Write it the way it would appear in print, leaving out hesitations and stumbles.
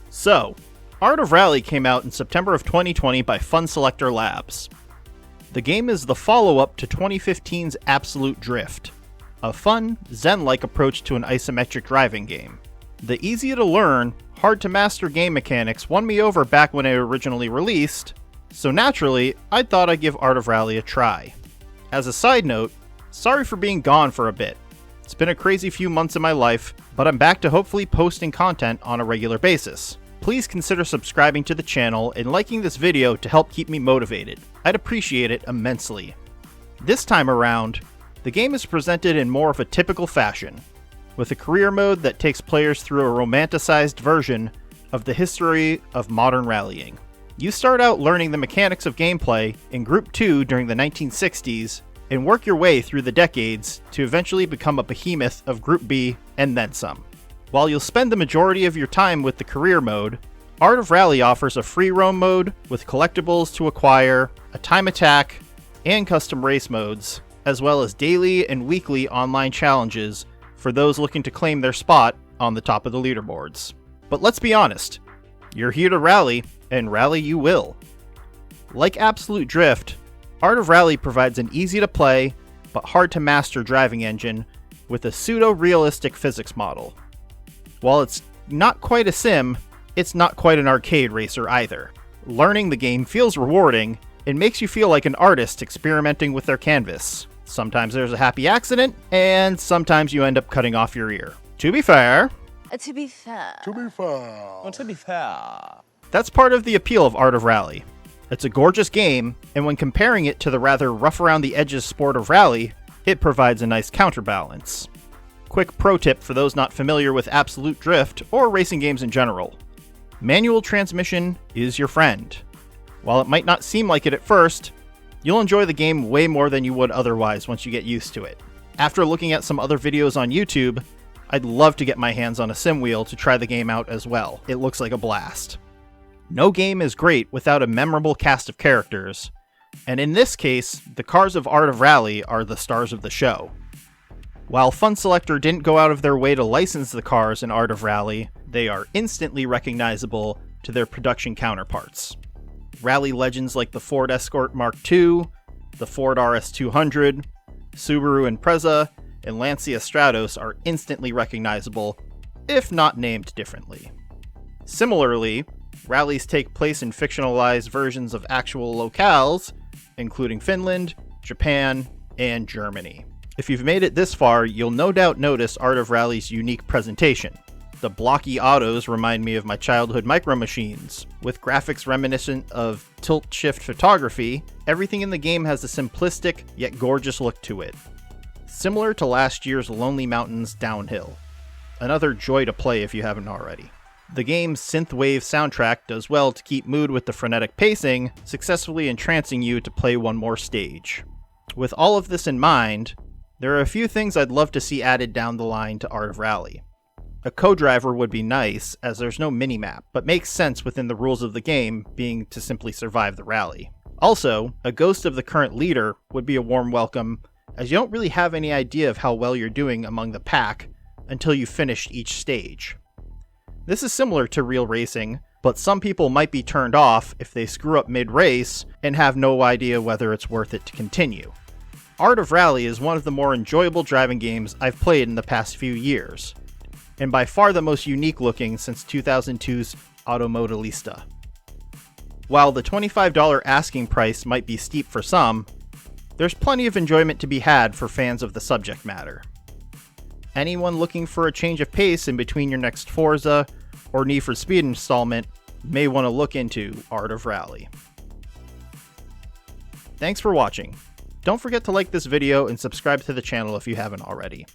So, Art of Rally came out in September of 2020 by Fun Selector Labs. The game is the follow-up to 2015's Absolute Drift, a fun, zen-like approach to an isometric driving game. The easy-to-learn, hard-to-master game mechanics won me over back when it originally released, so naturally, I thought I'd give Art of Rally a try. As a side note, sorry for being gone for a bit. It's been a crazy few months in my life, but I'm back to hopefully posting content on a regular basis. Please consider subscribing to the channel and liking this video to help keep me motivated. I'd appreciate it immensely. This time around, the game is presented in more of a typical fashion, with a career mode that takes players through a romanticized version of the history of modern rallying. You start out learning the mechanics of gameplay in Group 2 during the 1960s, and work your way through the decades to eventually become a behemoth of Group B and then some. While you'll spend the majority of your time with the career mode, Art of Rally offers a free roam mode with collectibles to acquire, a time attack, and custom race modes, as well as daily and weekly online challenges for those looking to claim their spot on the top of the leaderboards. But let's be honest, you're here to rally, and rally you will. Like Absolute Drift, Art of Rally provides an easy-to-play but hard-to-master driving engine with a pseudo-realistic physics model. While it's not quite a sim, it's not quite an arcade racer either. Learning the game feels rewarding and makes you feel like an artist experimenting with their canvas. Sometimes there's a happy accident, and sometimes you end up cutting off your ear. To be fair, To be fair. that's part of the appeal of Art of Rally. It's a gorgeous game, and when comparing it to the rather rough-around-the-edges sport of Rally, it provides a nice counterbalance. Quick pro tip for those not familiar with Absolute Drift or racing games in general. Manual transmission is your friend. While it might not seem like it at first, you'll enjoy the game way more than you would otherwise once you get used to it. After looking at some other videos on YouTube, I'd love to get my hands on a sim wheel to try the game out as well. It looks like a blast. No game is great without a memorable cast of characters, and in this case, the cars of Art of Rally are the stars of the show. While Fun Selector didn't go out of their way to license the cars in Art of Rally, they are instantly recognizable to their production counterparts. Rally legends like the Ford Escort Mark II, the Ford RS200, Subaru Impreza, and Lancia Stratos are instantly recognizable, if not named differently. Similarly, rallies take place in fictionalized versions of actual locales, including Finland, Japan, and Germany. If you've made it this far, you'll no doubt notice Art of Rally's unique presentation. The blocky autos remind me of my childhood Micro Machines. With graphics reminiscent of tilt-shift photography, everything in the game has a simplistic yet gorgeous look to it. Similar to last year's Lonely Mountains Downhill. Another joy to play if you haven't already. The game's synthwave soundtrack does well to keep mood with the frenetic pacing, successfully entrancing you to play one more stage. With all of this in mind, there are a few things I'd love to see added down the line to Art of Rally. A co-driver would be nice, as there's no minimap, but makes sense within the rules of the game, being to simply survive the rally. Also, a ghost of the current leader would be a warm welcome, as you don't really have any idea of how well you're doing among the pack until you've finished each stage. This is similar to real racing, but some people might be turned off if they screw up mid-race and have no idea whether it's worth it to continue. Art of Rally is one of the more enjoyable driving games I've played in the past few years, and by far the most unique looking since 2002's Automodelista. While the $25 asking price might be steep for some, there's plenty of enjoyment to be had for fans of the subject matter. Anyone looking for a change of pace in between your next Forza or Need for Speed installment may want to look into Art of Rally. Thanks for watching. Don't forget to like this video and subscribe to the channel if you haven't already.